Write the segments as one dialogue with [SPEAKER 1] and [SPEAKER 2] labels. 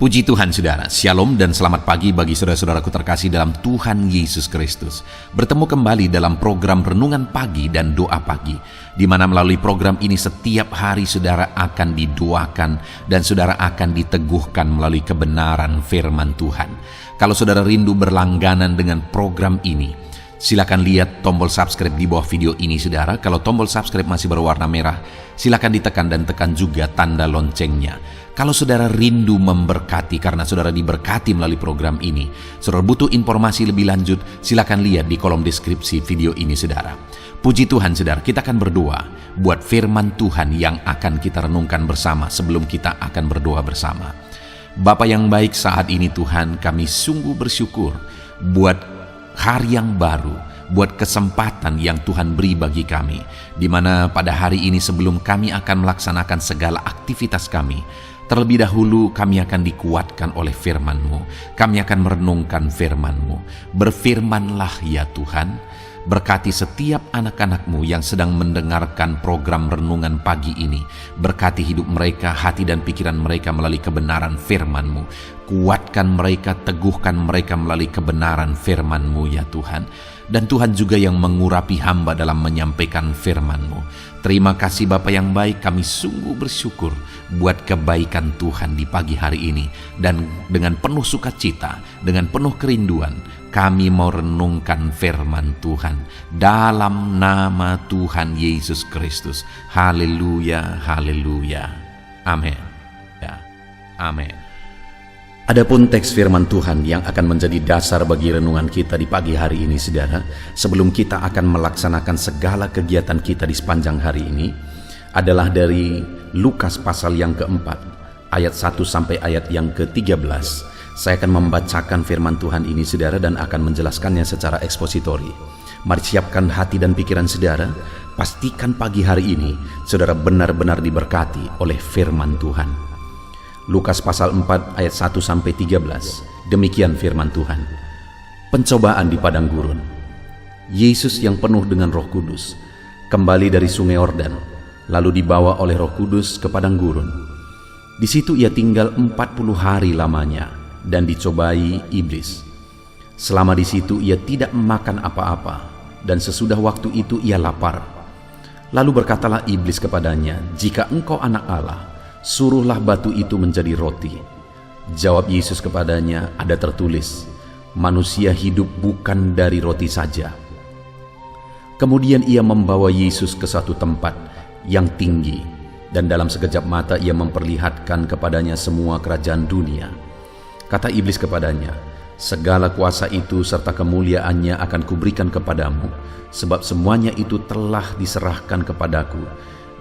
[SPEAKER 1] Puji Tuhan saudara, Shalom dan selamat pagi bagi saudara-saudaraku terkasih dalam Tuhan Yesus Kristus. Bertemu kembali dalam program Renungan Pagi dan Doa Pagi, di mana melalui program ini setiap hari saudara akan didoakan dan saudara akan diteguhkan melalui kebenaran firman Tuhan. Kalau saudara rindu berlangganan dengan program ini, silakan lihat tombol subscribe di bawah video ini saudara. Kalau tombol subscribe masih berwarna merah, silakan ditekan dan tekan juga tanda loncengnya. Kalau saudara rindu memberkati karena saudara diberkati melalui program ini, saudara butuh informasi lebih lanjut, silakan lihat di kolom deskripsi video ini saudara. Puji Tuhan saudara, kita akan berdoa buat firman Tuhan yang akan kita renungkan bersama sebelum kita akan berdoa bersama. Bapa yang baik, saat ini Tuhan kami sungguh bersyukur buat hari yang baru, buat kesempatan yang Tuhan beri bagi kami, di mana pada hari ini sebelum kami akan melaksanakan segala aktivitas kami, terlebih dahulu kami akan dikuatkan oleh firman-Mu. Kami akan merenungkan firman-Mu. Berfirmanlah ya Tuhan, berkati setiap anak-anak-Mu yang sedang mendengarkan program renungan pagi ini. Berkati hidup mereka, hati dan pikiran mereka melalui kebenaran firman-Mu. Kuatkan mereka, teguhkan mereka melalui kebenaran firman-Mu ya Tuhan. Dan Tuhan juga yang mengurapi hamba dalam menyampaikan firman-Mu. Terima kasih Bapa yang baik, kami sungguh bersyukur buat kebaikan Tuhan di pagi hari ini. Dan dengan penuh sukacita, dengan penuh kerinduan, kami mau renungkan firman Tuhan dalam nama Tuhan Yesus Kristus. Haleluya, haleluya. Amin. Ya, amin. Adapun teks firman Tuhan yang akan menjadi dasar bagi renungan kita di pagi hari ini saudara, sebelum kita akan melaksanakan segala kegiatan kita di sepanjang hari ini, adalah dari Lukas pasal yang keempat, ayat 1 sampai ayat yang ke-13. Saya akan membacakan firman Tuhan ini saudara dan akan menjelaskannya secara ekspositori. Mari siapkan hati dan pikiran saudara, pastikan pagi hari ini saudara benar-benar diberkati oleh firman Tuhan. Lukas pasal 4 ayat 1 sampai 13. Demikian firman Tuhan. Pencobaan di padang gurun. Yesus yang penuh dengan Roh Kudus kembali dari sungai Yordan, lalu dibawa oleh Roh Kudus ke padang gurun. Di situ ia tinggal 40 hari lamanya dan dicobai iblis. Selama di situ ia tidak makan apa-apa, dan sesudah waktu itu ia lapar. Lalu berkatalah iblis kepadanya, "Jika engkau anak Allah, suruhlah batu itu menjadi roti." Jawab Yesus kepadanya, "Ada tertulis, manusia hidup bukan dari roti saja." Kemudian ia membawa Yesus ke satu tempat yang tinggi, dan dalam sekejap mata ia memperlihatkan kepadanya semua kerajaan dunia. Kata iblis kepadanya, "Segala kuasa itu serta kemuliaannya akan kuberikan kepadamu, sebab semuanya itu telah diserahkan kepadaku,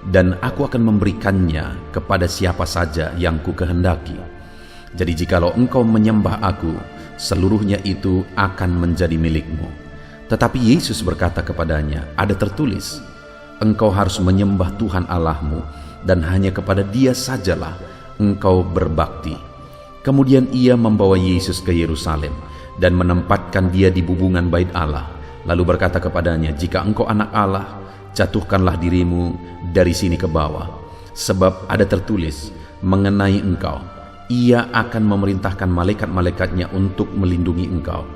[SPEAKER 1] dan aku akan memberikannya kepada siapa saja yang ku kehendaki. Jadi jikalau engkau menyembah aku, seluruhnya itu akan menjadi milikmu." Tetapi Yesus berkata kepadanya, "Ada tertulis, engkau harus menyembah Tuhan Allahmu, dan hanya kepada Dia sajalah engkau berbakti." Kemudian ia membawa Yesus ke Yerusalem dan menempatkan dia di bubungan bait Allah, lalu berkata kepadanya, "Jika engkau anak Allah, jatuhkanlah dirimu dari sini ke bawah, sebab ada tertulis mengenai engkau, ia akan memerintahkan malaikat-malaikatnya untuk melindungi engkau,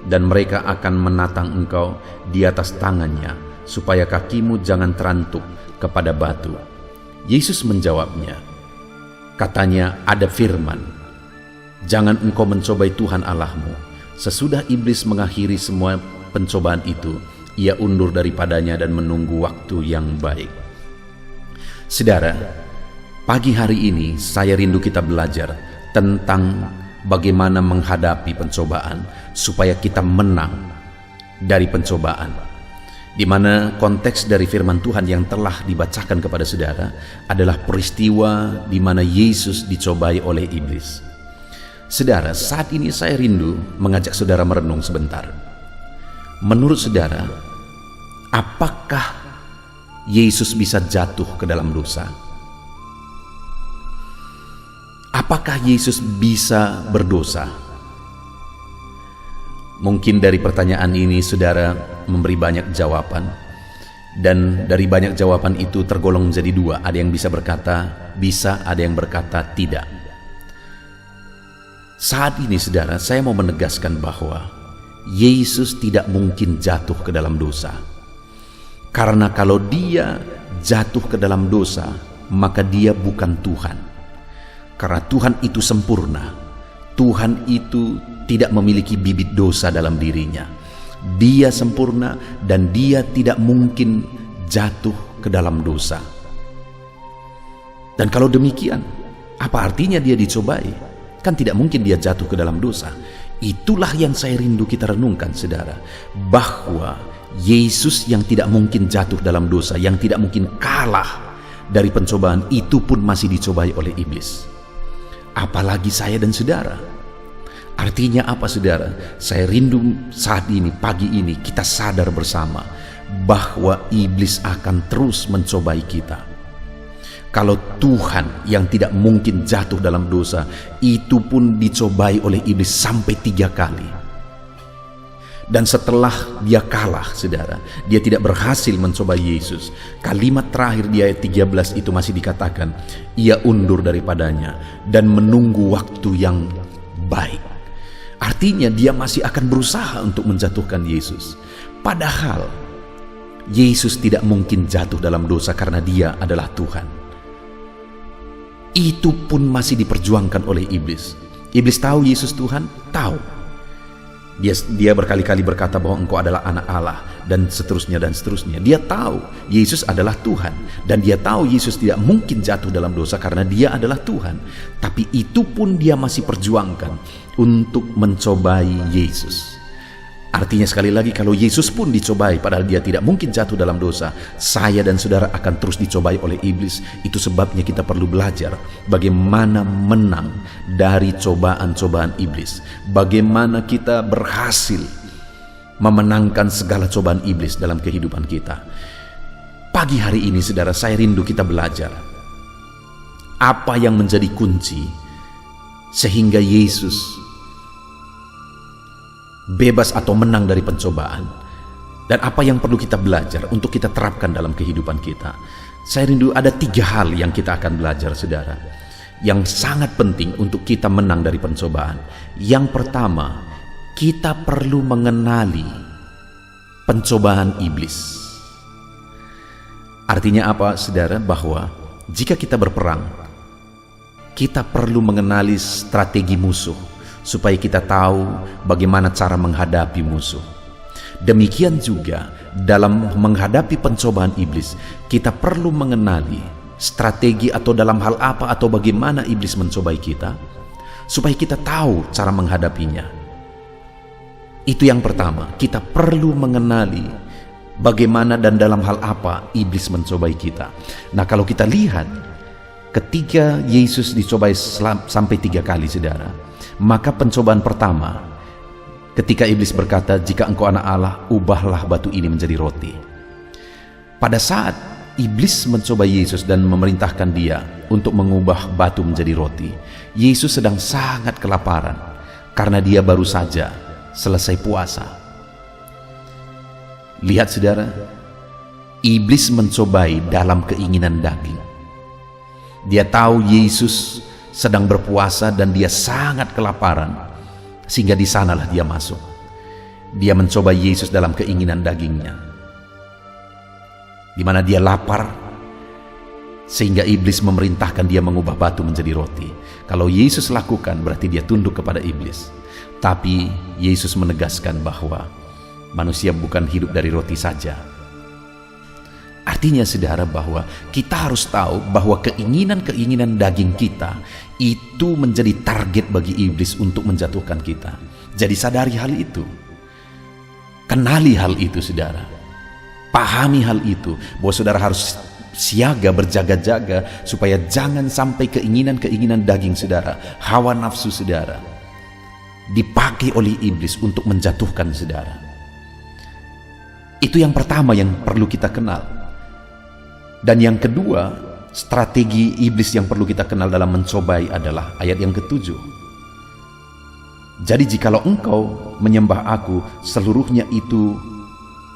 [SPEAKER 1] dan mereka akan menatang engkau di atas tangannya, supaya kakimu jangan terantuk kepada batu." Yesus menjawabnya, katanya, "Ada firman, jangan engkau mencobai Tuhan Allahmu." Sesudah iblis mengakhiri semua pencobaan itu, ia undur daripadanya dan menunggu waktu yang baik. Saudara, pagi hari ini saya rindu kita belajar tentang bagaimana menghadapi pencobaan supaya kita menang dari pencobaan. Di mana konteks dari firman Tuhan yang telah dibacakan kepada saudara adalah peristiwa di mana Yesus dicobai oleh iblis. Saudara, saat ini saya rindu mengajak saudara merenung sebentar. Menurut saudara, apakah Yesus bisa jatuh ke dalam dosa? Apakah Yesus bisa berdosa? Mungkin dari pertanyaan ini saudara memberi banyak jawaban, dan dari banyak jawaban itu tergolong menjadi dua. Ada yang bisa berkata bisa, ada yang berkata tidak. Saat ini saudara, saya mau menegaskan bahwa Yesus tidak mungkin jatuh ke dalam dosa. Karena kalau dia jatuh ke dalam dosa, maka dia bukan Tuhan. Karena Tuhan itu sempurna. Tuhan itu tidak memiliki bibit dosa dalam dirinya. Dia sempurna dan dia tidak mungkin jatuh ke dalam dosa. Dan kalau demikian, apa artinya dia dicobai? Kan tidak mungkin dia jatuh ke dalam dosa. Itulah yang saya rindu kita renungkan, saudara. Bahwa Yesus yang tidak mungkin jatuh dalam dosa, yang tidak mungkin kalah dari pencobaan, itu pun masih dicobai oleh iblis. Apalagi saya dan saudara. Artinya apa, saudara? Saya rindu saat ini, pagi ini, kita sadar bersama bahwa iblis akan terus mencobai kita. Kalau Tuhan yang tidak mungkin jatuh dalam dosa, itu pun dicobai oleh iblis sampai 3 kali. Dan setelah dia kalah, saudara, dia tidak berhasil mencobai Yesus. Kalimat terakhir di ayat 13 itu masih dikatakan, ia undur daripadanya dan menunggu waktu yang baik. Artinya dia masih akan berusaha untuk menjatuhkan Yesus. Padahal Yesus tidak mungkin jatuh dalam dosa karena dia adalah Tuhan. Itu pun masih diperjuangkan oleh iblis. Iblis tahu Yesus Tuhan? Tahu. Dia berkali-kali berkata bahwa engkau adalah anak Allah, dan seterusnya dan seterusnya. Dia tahu Yesus adalah Tuhan, dan dia tahu Yesus tidak mungkin jatuh dalam dosa karena dia adalah Tuhan. Tapi itu pun dia masih perjuangkan untuk mencobai Yesus. Artinya sekali lagi, kalau Yesus pun dicobai padahal dia tidak mungkin jatuh dalam dosa, saya dan saudara akan terus dicobai oleh iblis. Itu sebabnya kita perlu belajar bagaimana menang dari cobaan-cobaan iblis. Bagaimana kita berhasil memenangkan segala cobaan iblis dalam kehidupan kita. Pagi hari ini, saudara, saya rindu kita belajar apa yang menjadi kunci sehingga Yesus bebas atau menang dari pencobaan, dan apa yang perlu kita belajar untuk kita terapkan dalam kehidupan kita. Saya rindu ada 3 hal yang kita akan belajar, saudara, yang sangat penting untuk kita menang dari pencobaan. Yang pertama, kita perlu mengenali pencobaan iblis. Artinya apa, saudara? Bahwa jika kita berperang, kita perlu mengenali strategi musuh supaya kita tahu bagaimana cara menghadapi musuh. Demikian juga dalam menghadapi pencobaan iblis, kita perlu mengenali strategi atau dalam hal apa atau bagaimana iblis mencobai kita, supaya kita tahu cara menghadapinya. Itu yang pertama, kita perlu mengenali bagaimana dan dalam hal apa iblis mencobai kita. Nah, kalau kita lihat ketika Yesus dicobai sampai 3 kali, saudara, maka pencobaan pertama ketika iblis berkata, jika engkau anak Allah, ubahlah batu ini menjadi roti. Pada saat iblis mencoba Yesus dan memerintahkan dia untuk mengubah batu menjadi roti, Yesus sedang sangat kelaparan karena dia baru saja selesai puasa. Lihat, saudara, iblis mencobai dalam keinginan daging. Dia tahu Yesus sedang berpuasa dan dia sangat kelaparan, sehingga di sanalah dia masuk. Dia mencoba Yesus dalam keinginan dagingnya, di mana dia lapar, sehingga iblis memerintahkan dia mengubah batu menjadi roti. Kalau Yesus lakukan, berarti dia tunduk kepada iblis. Tapi Yesus menegaskan bahwa manusia bukan hidup dari roti saja. Artinya, saudara, bahwa kita harus tahu bahwa keinginan-keinginan daging kita itu menjadi target bagi iblis untuk menjatuhkan kita. Jadi sadari hal itu. Kenali hal itu, saudara. Pahami hal itu, bahwa saudara harus siaga, berjaga-jaga, supaya jangan sampai keinginan-keinginan daging saudara, hawa nafsu saudara, dipakai oleh iblis untuk menjatuhkan saudara. Itu yang pertama yang perlu kita kenal. Dan yang kedua, strategi iblis yang perlu kita kenal dalam mencobai adalah ayat yang ke-7. Jadi jikalau engkau menyembah aku, seluruhnya itu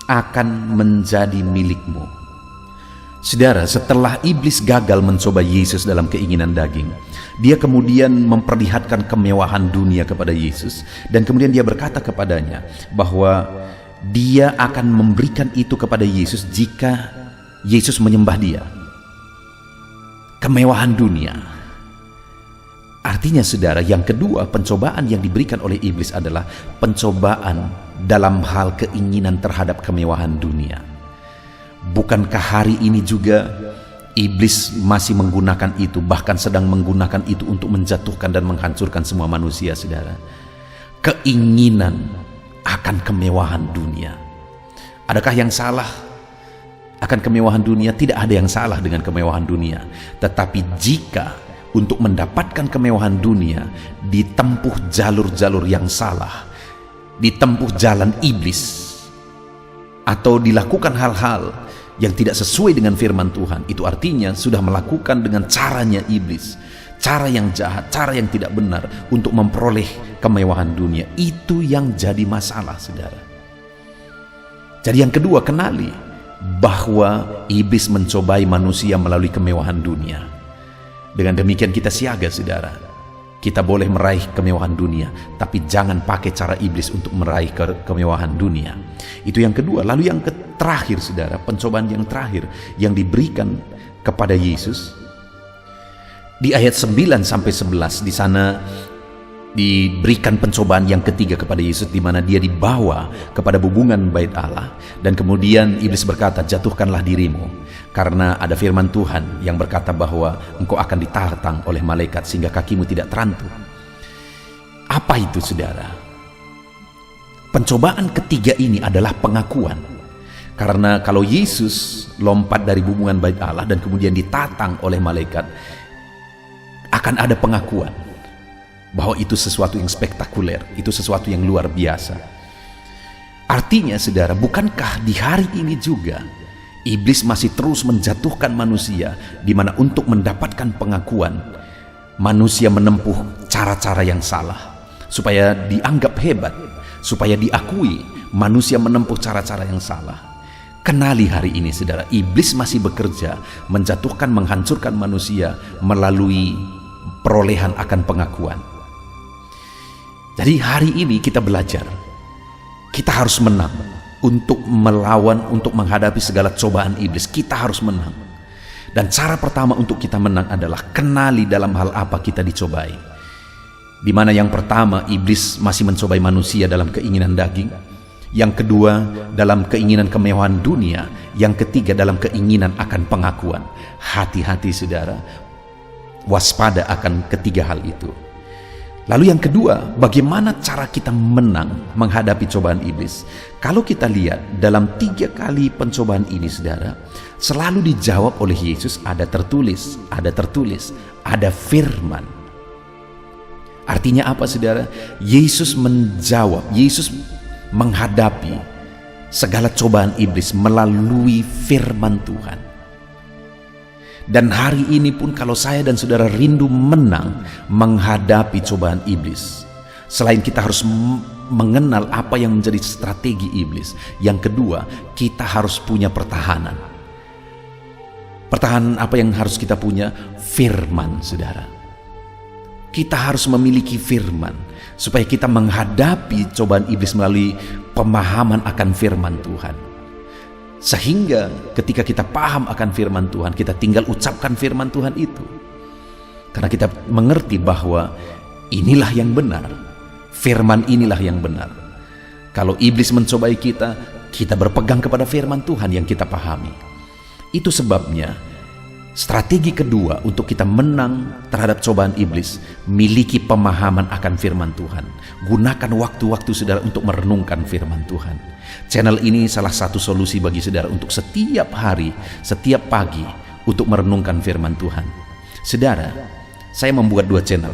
[SPEAKER 1] akan menjadi milikmu. Saudara, setelah iblis gagal mencoba Yesus dalam keinginan daging, dia kemudian memperlihatkan kemewahan dunia kepada Yesus, dan kemudian dia berkata kepadanya bahwa dia akan memberikan itu kepada Yesus jika Yesus menyembah dia. Kemewahan dunia. Artinya saudara, yang kedua, pencobaan yang diberikan oleh iblis adalah pencobaan dalam hal keinginan terhadap kemewahan dunia. Bukankah hari ini juga iblis masih menggunakan itu, bahkan sedang menggunakan itu untuk menjatuhkan dan menghancurkan semua manusia, saudara? Keinginan akan kemewahan dunia. Adakah yang salah akan kemewahan dunia? Tidak ada yang salah dengan kemewahan dunia. Tetapi jika untuk mendapatkan kemewahan dunia ditempuh jalur-jalur yang salah, ditempuh jalan iblis, atau dilakukan hal-hal yang tidak sesuai dengan firman Tuhan, itu artinya sudah melakukan dengan caranya iblis, cara yang jahat, cara yang tidak benar untuk memperoleh kemewahan dunia. Itu yang jadi masalah, saudara. Jadi yang kedua, kenali bahwa iblis mencobai manusia melalui kemewahan dunia. Dengan demikian kita siaga, saudara. Kita boleh meraih kemewahan dunia, tapi jangan pakai cara iblis untuk meraih kemewahan dunia. Itu yang kedua. Lalu yang terakhir, saudara, pencobaan yang terakhir yang diberikan kepada Yesus di ayat 9 sampai 11, di sana diberikan pencobaan yang ketiga kepada Yesus, di mana dia dibawa kepada bubungan bait Allah, dan kemudian iblis berkata, jatuhkanlah dirimu, karena ada firman Tuhan yang berkata bahwa engkau akan ditantang oleh malaikat sehingga kakimu tidak terantuk. Apa itu, saudara? Pencobaan ketiga ini adalah pengakuan. Karena kalau Yesus lompat dari bubungan bait Allah dan kemudian ditatang oleh malaikat, akan ada pengakuan bahwa itu sesuatu yang spektakuler, itu sesuatu yang luar biasa. Artinya, saudara, bukankah di hari ini juga iblis masih terus menjatuhkan manusia, di mana untuk mendapatkan pengakuan manusia menempuh cara-cara yang salah supaya dianggap hebat, supaya diakui. Manusia menempuh cara-cara yang salah. Kenali hari ini, saudara, iblis masih bekerja menjatuhkan, menghancurkan manusia melalui perolehan akan pengakuan. Jadi hari ini kita belajar, kita harus menang untuk melawan, untuk menghadapi segala cobaan iblis. Kita harus menang. Dan cara pertama untuk kita menang adalah kenali dalam hal apa kita dicobai. Di mana yang pertama, iblis masih mencobai manusia dalam keinginan daging. Yang kedua, dalam keinginan kemewahan dunia. Yang ketiga, dalam keinginan akan pengakuan. Hati-hati, saudara, waspada akan ketiga hal itu. Lalu yang kedua, bagaimana cara kita menang menghadapi cobaan iblis? Kalau kita lihat dalam 3 kali pencobaan ini, saudara, selalu dijawab oleh Yesus, ada tertulis, ada firman. Artinya apa, saudara? Yesus menjawab, Yesus menghadapi segala cobaan iblis melalui firman Tuhan. Dan hari ini pun kalau saya dan saudara rindu menang menghadapi cobaan iblis, selain kita harus mengenal apa yang menjadi strategi iblis, yang kedua, kita harus punya pertahanan. Pertahanan apa yang harus kita punya? Firman, saudara. Kita harus memiliki firman supaya kita menghadapi cobaan iblis melalui pemahaman akan firman Tuhan. Sehingga ketika kita paham akan firman Tuhan, kita tinggal ucapkan firman Tuhan itu. Karena kita mengerti bahwa inilah yang benar, firman inilah yang benar. Kalau iblis mencobai kita, kita berpegang kepada firman Tuhan yang kita pahami. Itu sebabnya strategi kedua untuk kita menang terhadap cobaan iblis, miliki pemahaman akan firman Tuhan. Gunakan waktu-waktu saudara untuk merenungkan firman Tuhan. Channel ini salah satu solusi bagi saudara untuk setiap hari, setiap pagi untuk merenungkan firman Tuhan. Saudara, saya membuat 2 channel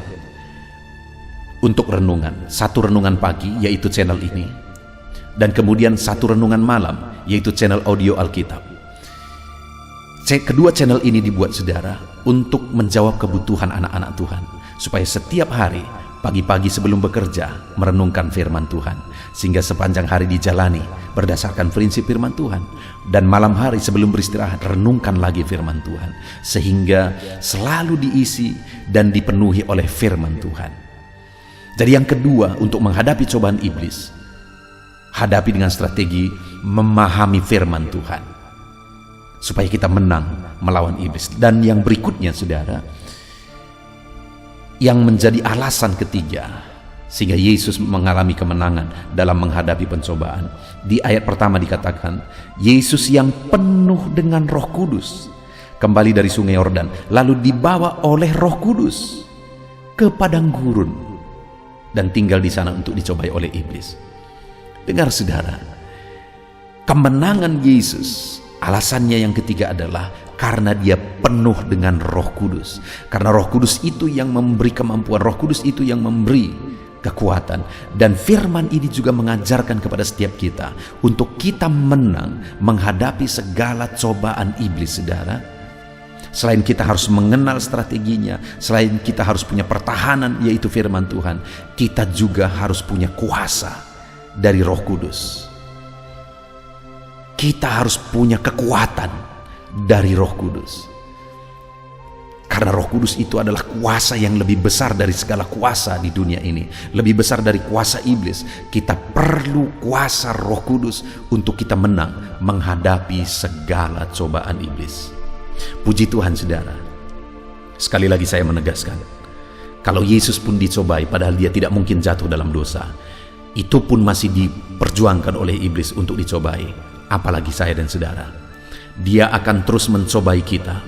[SPEAKER 1] untuk renungan. Satu renungan pagi, yaitu channel ini, dan kemudian satu renungan malam, yaitu channel audio Alkitab. Kedua channel ini dibuat, saudara, untuk menjawab kebutuhan anak-anak Tuhan, supaya setiap hari pagi-pagi sebelum bekerja merenungkan firman Tuhan, sehingga sepanjang hari dijalani berdasarkan prinsip firman Tuhan. Dan malam hari sebelum beristirahat renungkan lagi firman Tuhan, sehingga selalu diisi dan dipenuhi oleh firman Tuhan. Jadi yang kedua, untuk menghadapi cobaan iblis, hadapi dengan strategi memahami firman Tuhan, supaya kita menang melawan iblis. Dan yang berikutnya, saudara, yang menjadi alasan ketiga sehingga Yesus mengalami kemenangan dalam menghadapi pencobaan, di ayat pertama dikatakan Yesus yang penuh dengan Roh Kudus kembali dari sungai Yordan, lalu dibawa oleh Roh Kudus ke padang gurun dan tinggal di sana untuk dicobai oleh iblis. Dengar saudara, kemenangan Yesus alasannya yang ketiga adalah karena dia penuh dengan Roh Kudus. Karena Roh Kudus itu yang memberi kemampuan, Roh Kudus itu yang memberi kekuatan. Dan firman ini juga mengajarkan kepada setiap kita untuk kita menang menghadapi segala cobaan iblis, saudara. Selain kita harus mengenal strateginya, selain kita harus punya pertahanan yaitu firman Tuhan, kita juga harus punya kuasa dari Roh Kudus. Kita harus punya kekuatan dari Roh Kudus. Karena Roh Kudus itu adalah kuasa yang lebih besar dari segala kuasa di dunia ini, lebih besar dari kuasa iblis. Kita perlu kuasa Roh Kudus untuk kita menang menghadapi segala cobaan iblis. Puji Tuhan, saudara. Sekali lagi saya menegaskan, kalau Yesus pun dicobai padahal dia tidak mungkin jatuh dalam dosa, itu pun masih diperjuangkan oleh iblis untuk dicobai. Apalagi saya dan saudara. Dia akan terus mencobai kita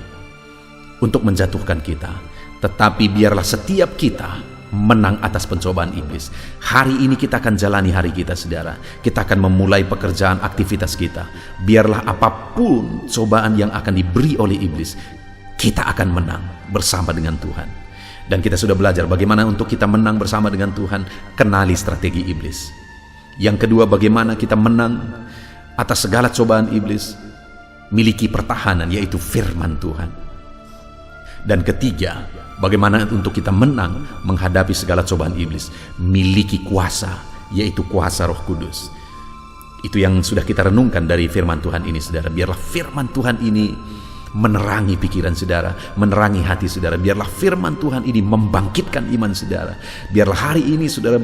[SPEAKER 1] untuk menjatuhkan kita. Tetapi biarlah setiap kita menang atas pencobaan iblis. Hari ini kita akan jalani hari kita, saudara. Kita akan memulai pekerjaan aktivitas kita. Biarlah apapun cobaan yang akan diberi oleh iblis, kita akan menang bersama dengan Tuhan. Dan kita sudah belajar bagaimana untuk kita menang bersama dengan Tuhan. Kenali strategi iblis. Yang kedua, bagaimana kita menang atas segala cobaan iblis. Miliki pertahanan yaitu firman Tuhan. Dan ketiga, bagaimana untuk kita menang menghadapi segala cobaan iblis. Miliki kuasa yaitu kuasa Roh Kudus. Itu yang sudah kita renungkan dari firman Tuhan ini, saudara. Biarlah firman Tuhan ini menerangi pikiran saudara, menerangi hati saudara. Biarlah firman Tuhan ini membangkitkan iman saudara. Biarlah hari ini saudara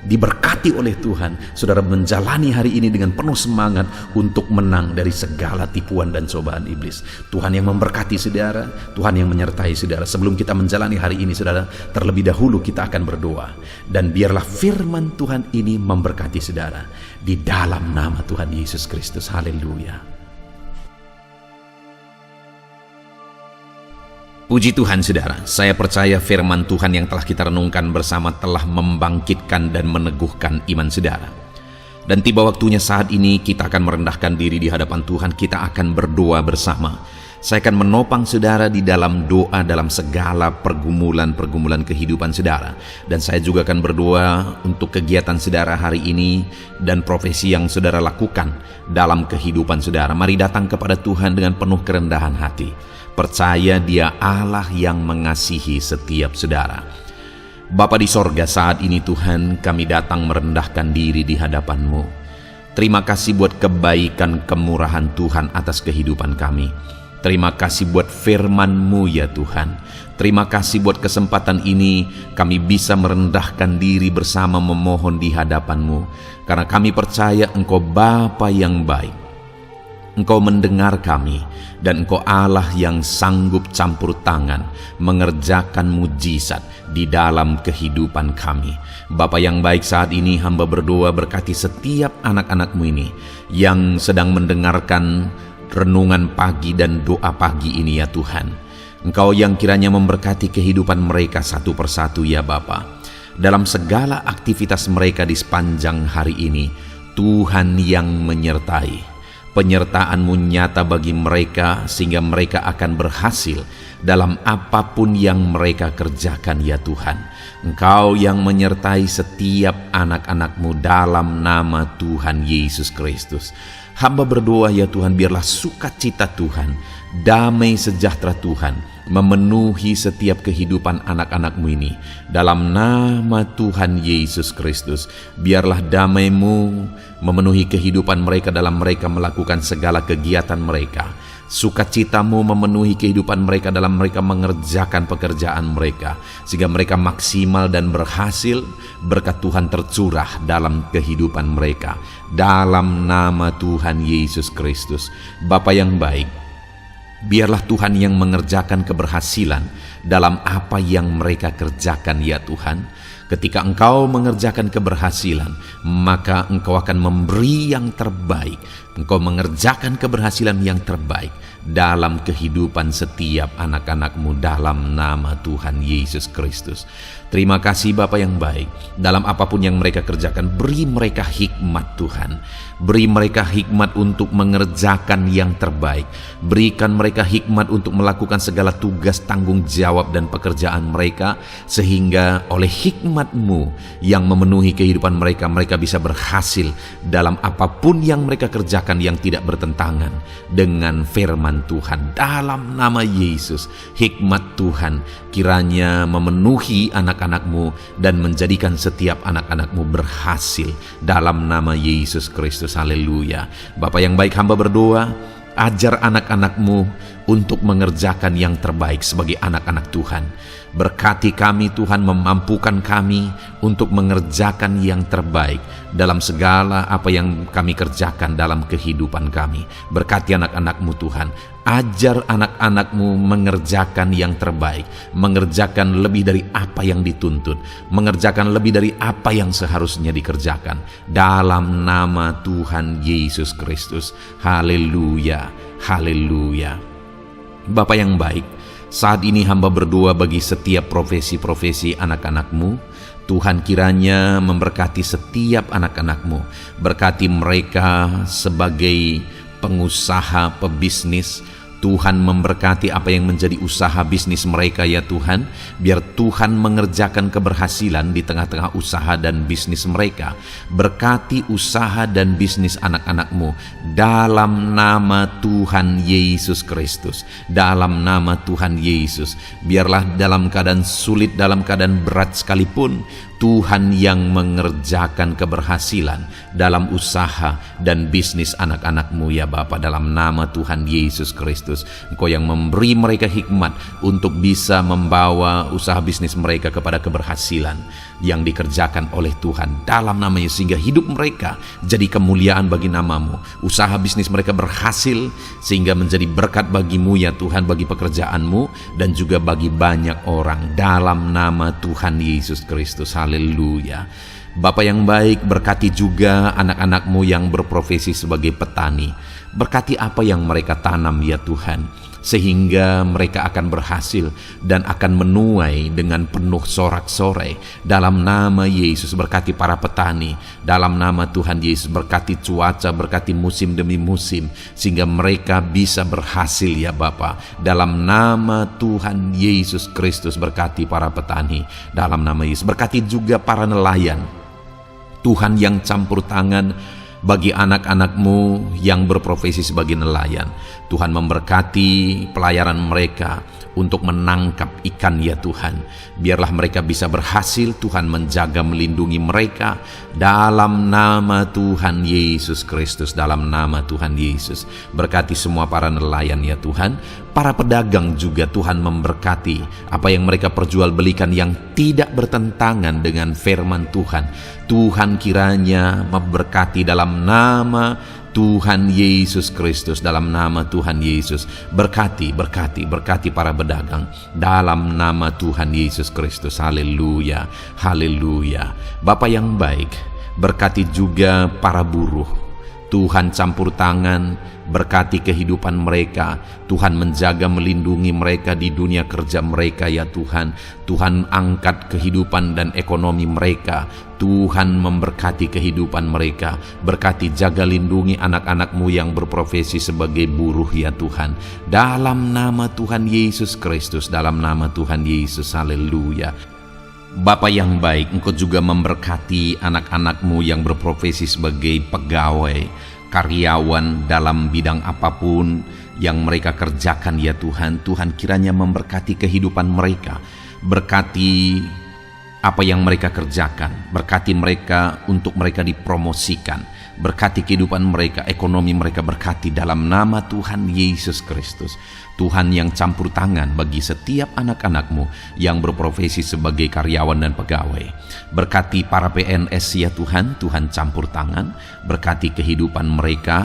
[SPEAKER 1] diberkati oleh Tuhan, saudara menjalani hari ini dengan penuh semangat untuk menang dari segala tipuan dan cobaan iblis. Tuhan yang memberkati saudara, Tuhan yang menyertai saudara. Sebelum kita menjalani hari ini, saudara, terlebih dahulu kita akan berdoa. Dan biarlah firman Tuhan ini memberkati saudara di dalam nama Tuhan Yesus Kristus. Haleluya. Puji Tuhan, saudara. Saya percaya firman Tuhan yang telah kita renungkan bersama telah membangkitkan dan meneguhkan iman saudara. Dan tiba waktunya saat ini kita akan merendahkan diri di hadapan Tuhan. Kita akan berdoa bersama. Saya akan menopang saudara di dalam doa dalam segala pergumulan-pergumulan kehidupan saudara. Dan saya juga akan berdoa untuk kegiatan saudara hari ini dan profesi yang saudara lakukan dalam kehidupan saudara. Mari datang kepada Tuhan dengan penuh kerendahan hati. Percaya Dia Allah yang mengasihi setiap saudara. Bapa di sorga, saat ini Tuhan kami datang merendahkan diri di hadapan-Mu. Terima kasih buat kebaikan kemurahan Tuhan atas kehidupan kami. Terima kasih buat firman-Mu ya Tuhan. Terima kasih buat kesempatan ini kami bisa merendahkan diri bersama memohon di hadapan-Mu. Karena kami percaya Engkau Bapa yang baik. Engkau mendengar kami, dan Engkau Allah yang sanggup campur tangan mengerjakan mujizat di dalam kehidupan kami. Bapa yang baik, saat ini hamba berdoa berkati setiap anak-anak-Mu ini yang sedang mendengarkan renungan pagi dan doa pagi ini ya Tuhan. Engkau yang kiranya memberkati kehidupan mereka satu persatu ya Bapa. Dalam segala aktivitas mereka di sepanjang hari ini, Tuhan yang menyertai. Penyertaan-Mu nyata bagi mereka sehingga mereka akan berhasil dalam apapun yang mereka kerjakan ya Tuhan. Engkau yang menyertai setiap anak-anak-Mu dalam nama Tuhan Yesus Kristus. Hamba berdoa ya Tuhan, biarlah sukacita Tuhan, damai sejahtera Tuhan memenuhi setiap kehidupan anak-anak-Mu ini. Dalam nama Tuhan Yesus Kristus, biarlah damai-Mu memenuhi kehidupan mereka dalam mereka melakukan segala kegiatan mereka. Sukacita-Mu memenuhi kehidupan mereka dalam mereka mengerjakan pekerjaan mereka, sehingga mereka maksimal dan berhasil. Berkat Tuhan tercurah dalam kehidupan mereka. Dalam nama Tuhan Yesus Kristus. Bapa yang baik, biarlah Tuhan yang mengerjakan keberhasilan dalam apa yang mereka kerjakan ya Tuhan. Ketika Engkau mengerjakan keberhasilan, maka Engkau akan memberi yang terbaik. Engkau mengerjakan keberhasilan yang terbaik dalam kehidupan setiap anak-anak-Mu dalam nama Tuhan Yesus Kristus. Terima kasih Bapa yang baik. Dalam apapun yang mereka kerjakan, beri mereka hikmat Tuhan. Beri mereka hikmat untuk mengerjakan yang terbaik. Berikan mereka hikmat untuk melakukan segala tugas, tanggung jawab dan pekerjaan mereka, sehingga oleh hikmat-Mu yang memenuhi kehidupan mereka, mereka bisa berhasil dalam apapun yang mereka kerjakan yang tidak bertentangan dengan firman Tuhan. Dalam nama Yesus, hikmat Tuhan kiranya memenuhi anak-anak-Mu dan menjadikan setiap anak-anak-Mu berhasil dalam nama Yesus Kristus. Haleluya. Bapa yang baik, hamba berdoa, ajar anak-anak-Mu untuk mengerjakan yang terbaik sebagai anak-anak Tuhan. Berkati kami Tuhan, memampukan kami untuk mengerjakan yang terbaik dalam segala apa yang kami kerjakan dalam kehidupan kami. Berkati anak-anak-Mu Tuhan. Ajar anak-anak-Mu mengerjakan yang terbaik, mengerjakan lebih dari apa yang dituntut, mengerjakan lebih dari apa yang seharusnya dikerjakan. Dalam nama Tuhan Yesus Kristus. Haleluya, haleluya. Bapa yang baik, saat ini hamba berdoa bagi setiap profesi-profesi anak-anak-Mu. Tuhan kiranya memberkati setiap anak-anak-Mu. Berkati mereka sebagai pengusaha, pebisnis. Tuhan memberkati apa yang menjadi usaha bisnis mereka ya Tuhan. Biar Tuhan mengerjakan keberhasilan di tengah-tengah usaha dan bisnis mereka. Berkati usaha dan bisnis anak-anak-Mu dalam nama Tuhan Yesus Kristus. Dalam nama Tuhan Yesus. Biarlah dalam keadaan sulit, dalam keadaan berat sekalipun, Tuhan yang mengerjakan keberhasilan dalam usaha dan bisnis anak-anak-Mu ya Bapa. Dalam nama Tuhan Yesus Kristus, Engkau yang memberi mereka hikmat untuk bisa membawa usaha bisnis mereka kepada keberhasilan yang dikerjakan oleh Tuhan dalam nama Yesus, sehingga hidup mereka jadi kemuliaan bagi nama-Mu. Usaha bisnis mereka berhasil sehingga menjadi berkat bagi-Mu ya Tuhan, bagi pekerjaan-Mu dan juga bagi banyak orang dalam nama Tuhan Yesus Kristus. Haleluya. Bapa yang baik, berkati juga anak-anak-Mu yang berprofesi sebagai petani. Berkati apa yang mereka tanam ya Tuhan, sehingga mereka akan berhasil dan akan menuai dengan penuh sorak-sorai. Dalam nama Yesus, berkati para petani. Dalam nama Tuhan Yesus, berkati cuaca, berkati musim demi musim, sehingga mereka bisa berhasil ya Bapa. Dalam nama Tuhan Yesus Kristus, berkati para petani. Dalam nama Yesus, berkati juga para nelayan. Tuhan yang campur tangan bagi anak-anak-Mu yang berprofesi sebagai nelayan. Tuhan memberkati pelayaran mereka untuk menangkap ikan ya Tuhan. Biarlah mereka bisa berhasil. Tuhan menjaga, melindungi mereka dalam nama Tuhan Yesus Kristus. Dalam nama Tuhan Yesus, berkati semua para nelayan ya Tuhan. Para pedagang juga Tuhan memberkati apa yang mereka perjualbelikan yang tidak bertentangan dengan firman Tuhan. Tuhan kiranya memberkati dalam nama Tuhan Yesus Kristus. Dalam nama Tuhan Yesus, berkati para pedagang dalam nama Tuhan Yesus Kristus. Haleluya, haleluya. Bapa yang baik, berkati juga para buruh. Tuhan campur tangan, berkati kehidupan mereka. Tuhan menjaga, melindungi mereka di dunia kerja mereka ya Tuhan. Tuhan angkat kehidupan dan ekonomi mereka. Tuhan memberkati kehidupan mereka. Berkati, jaga, lindungi anak-anak-Mu yang berprofesi sebagai buruh ya Tuhan. Dalam nama Tuhan Yesus Kristus, dalam nama Tuhan Yesus. Haleluya. Bapa yang baik, Engkau juga memberkati anak-anak-Mu yang berprofesi sebagai pegawai, karyawan dalam bidang apapun yang mereka kerjakan ya Tuhan. Tuhan kiranya memberkati kehidupan mereka, berkati apa yang mereka kerjakan, berkati mereka untuk mereka dipromosikan, berkati kehidupan mereka, ekonomi mereka berkati dalam nama Tuhan Yesus Kristus. Tuhan yang campur tangan bagi setiap anak-anak-Mu yang berprofesi sebagai karyawan dan pegawai. Berkati para PNS ya Tuhan, Tuhan campur tangan, berkati kehidupan mereka.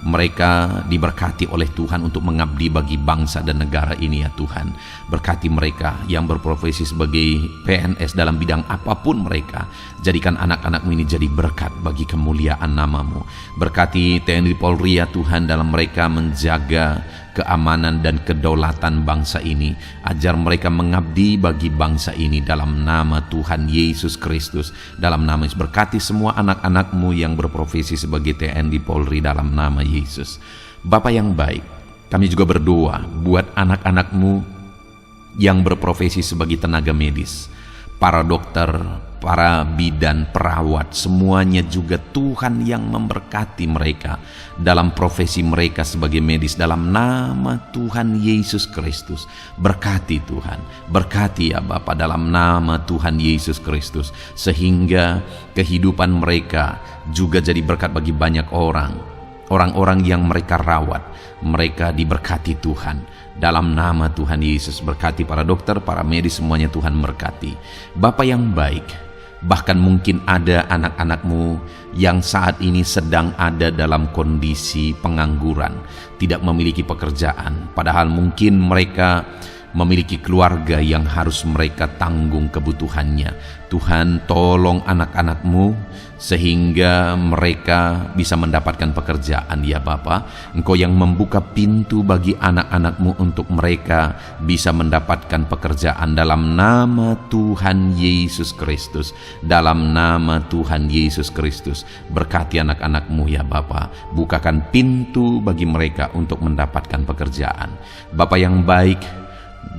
[SPEAKER 1] Mereka diberkati oleh Tuhan untuk mengabdi bagi bangsa dan negara ini ya Tuhan. Berkati mereka yang berprofesi sebagai PNS dalam bidang apapun mereka. Jadikan anak-anak-Mu ini jadi berkat bagi kemuliaan nama-Mu. Berkati TNI Polri ya Tuhan dalam mereka menjaga keamanan dan kedaulatan bangsa ini. Ajar mereka mengabdi bagi bangsa ini dalam nama Tuhan Yesus Kristus. Dalam nama Yesus, berkati semua anak-anak-Mu yang berprofesi sebagai TNI Polri dalam nama Yesus. Bapa yang baik, kami juga berdoa buat anak-anak-Mu yang berprofesi sebagai tenaga medis, para dokter, para bidan, perawat, semuanya juga Tuhan yang memberkati mereka dalam profesi mereka sebagai medis dalam nama Tuhan Yesus Kristus. Berkati Tuhan, berkati ya Bapa dalam nama Tuhan Yesus Kristus, sehingga kehidupan mereka juga jadi berkat bagi banyak orang-orang yang mereka rawat. Mereka diberkati Tuhan dalam nama Tuhan Yesus. Berkati para dokter, para medis, semuanya Tuhan berkati. Bapa yang baik, bahkan mungkin ada anak-anak-Mu yang saat ini sedang ada dalam kondisi pengangguran, tidak memiliki pekerjaan, padahal mungkin mereka memiliki keluarga yang harus mereka tanggung kebutuhannya. Tuhan, tolong anak-anak-Mu sehingga mereka bisa mendapatkan pekerjaan ya Bapa. Engkau yang membuka pintu bagi anak-anak-Mu untuk mereka bisa mendapatkan pekerjaan dalam nama Tuhan Yesus Kristus. Dalam nama Tuhan Yesus Kristus, berkati anak-anak-Mu ya Bapa. Bukakan pintu bagi mereka untuk mendapatkan pekerjaan. Bapa yang baik,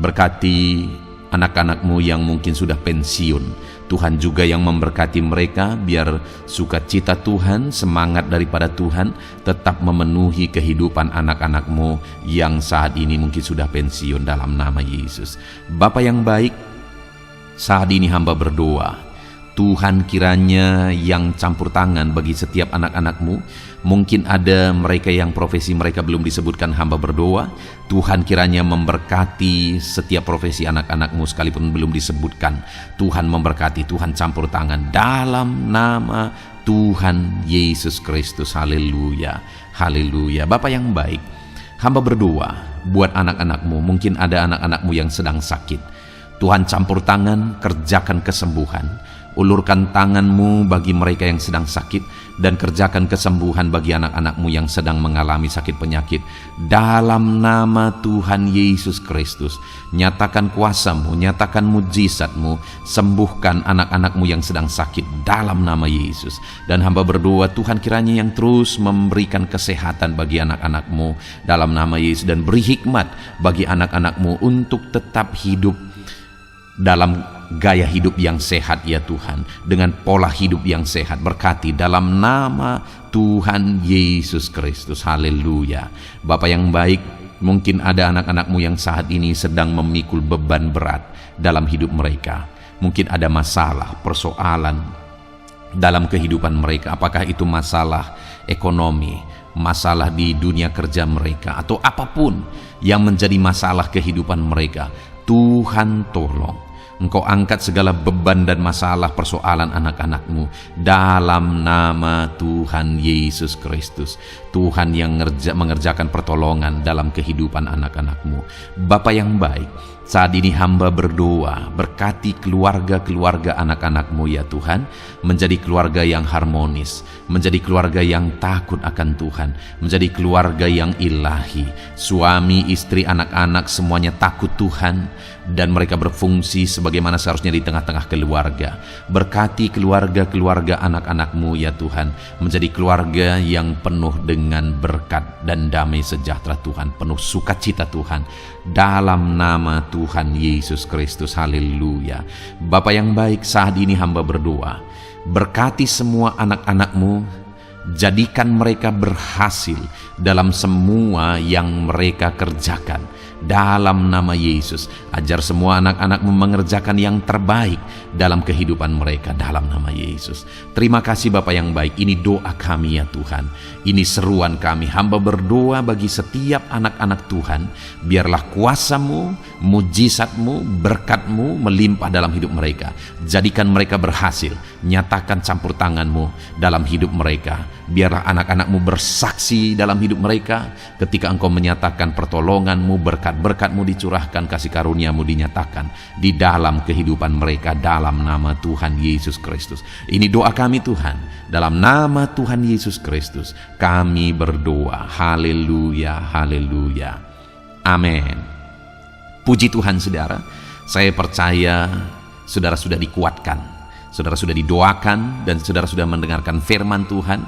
[SPEAKER 1] berkati anak-anak-Mu yang mungkin sudah pensiun. Tuhan juga yang memberkati mereka, biar sukacita Tuhan, semangat daripada Tuhan tetap memenuhi kehidupan anak-anak-Mu yang saat ini mungkin sudah pensiun dalam nama Yesus. Bapa yang baik, saat ini hamba berdoa, Tuhan kiranya yang campur tangan bagi setiap anak-anak-Mu. Mungkin ada mereka yang profesi mereka belum disebutkan, hamba berdoa Tuhan kiranya memberkati setiap profesi anak-anak-Mu sekalipun belum disebutkan. Tuhan memberkati, Tuhan campur tangan dalam nama Tuhan Yesus Kristus. Haleluya, haleluya. Bapa yang baik, hamba berdoa buat anak-anak-Mu. Mungkin ada anak-anak-Mu yang sedang sakit. Tuhan campur tangan, kerjakan kesembuhan. Ulurkan tangan-Mu bagi mereka yang sedang sakit, dan kerjakan kesembuhan bagi anak-anak-Mu yang sedang mengalami sakit penyakit. Dalam nama Tuhan Yesus Kristus, nyatakan kuasa-Mu, nyatakan mujizat-Mu, sembuhkan anak-anak-Mu yang sedang sakit dalam nama Yesus. Dan hamba berdoa Tuhan kiranya yang terus memberikan kesehatan bagi anak-anak-Mu dalam nama Yesus, dan beri hikmat bagi anak-anak-Mu untuk tetap hidup dalam gaya hidup yang sehat ya Tuhan, dengan pola hidup yang sehat. Berkati dalam nama Tuhan Yesus Kristus. Haleluya. Bapa yang baik, mungkin ada anak-anak-Mu yang saat ini sedang memikul beban berat dalam hidup mereka. Mungkin ada masalah, persoalan dalam kehidupan mereka. Apakah itu masalah ekonomi, masalah di dunia kerja mereka, atau apapun yang menjadi masalah kehidupan mereka. Tuhan tolong, Engkau angkat segala beban dan masalah persoalan anak-anak-Mu dalam nama Tuhan Yesus Kristus. Tuhan yang mengerjakan pertolongan dalam kehidupan anak-anak-Mu. Bapa yang baik, saat ini hamba berdoa, berkati keluarga-keluarga anak-anak-Mu ya Tuhan, menjadi keluarga yang harmonis, menjadi keluarga yang takut akan Tuhan, menjadi keluarga yang ilahi. Suami, istri, anak-anak semuanya takut Tuhan, dan mereka berfungsi sebagaimana seharusnya di tengah-tengah keluarga. Berkati keluarga-keluarga anak-anak-Mu ya Tuhan, menjadi keluarga yang penuh dengan berkat dan damai sejahtera Tuhan, penuh sukacita Tuhan, dalam nama Tuhan Yesus Kristus. Haleluya. Bapa yang baik, saat ini hamba berdoa, berkati semua anak-anak-Mu Jadikan mereka berhasil dalam semua yang mereka kerjakan. Dalam nama Yesus, ajar semua anak-anakmu mengerjakan yang terbaik dalam kehidupan mereka dalam nama Yesus. Terima kasih Bapa yang baik, ini doa kami ya Tuhan. Ini seruan kami, hamba berdoa bagi setiap anak-anak Tuhan. Biarlah kuasa-Mu, mujizat-Mu, berkat-Mu melimpah dalam hidup mereka. Jadikan mereka berhasil, nyatakan campur tangan-Mu dalam hidup mereka. Biarlah anak-anak-Mu bersaksi dalam hidup mereka ketika Engkau menyatakan pertolongan-Mu, berkat-berkat-Mu dicurahkan, kasih karunia-Mu dinyatakan di dalam kehidupan mereka dalam nama Tuhan Yesus Kristus. Ini doa kami Tuhan, dalam nama Tuhan Yesus Kristus kami berdoa. Haleluya, haleluya, amin. Puji Tuhan saudara, saya percaya saudara sudah dikuatkan, saudara sudah didoakan, dan saudara sudah mendengarkan firman Tuhan,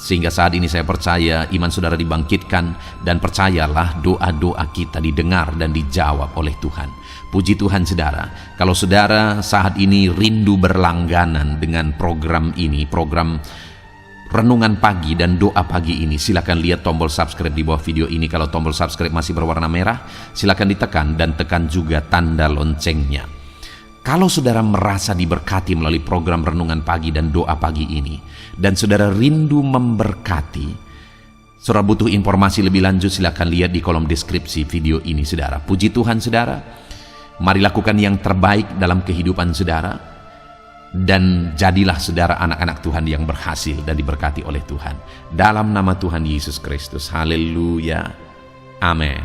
[SPEAKER 1] sehingga saat ini saya percaya iman saudara dibangkitkan, dan percayalah doa-doa kita didengar dan dijawab oleh Tuhan. Puji Tuhan saudara, kalau saudara saat ini rindu berlangganan dengan program ini, program Renungan Pagi dan Doa Pagi ini, silakan lihat tombol subscribe di bawah video ini. Kalau tombol subscribe masih berwarna merah, silakan ditekan dan tekan juga tanda loncengnya. Kalau saudara merasa diberkati melalui program Renungan Pagi dan Doa Pagi ini, dan saudara rindu memberkati, saudara butuh informasi lebih lanjut, silakan lihat di kolom deskripsi video ini saudara. Puji Tuhan saudara, mari lakukan yang terbaik dalam kehidupan saudara, dan jadilah saudara anak-anak Tuhan yang berhasil dan diberkati oleh Tuhan. Dalam nama Tuhan Yesus Kristus, haleluya, amin.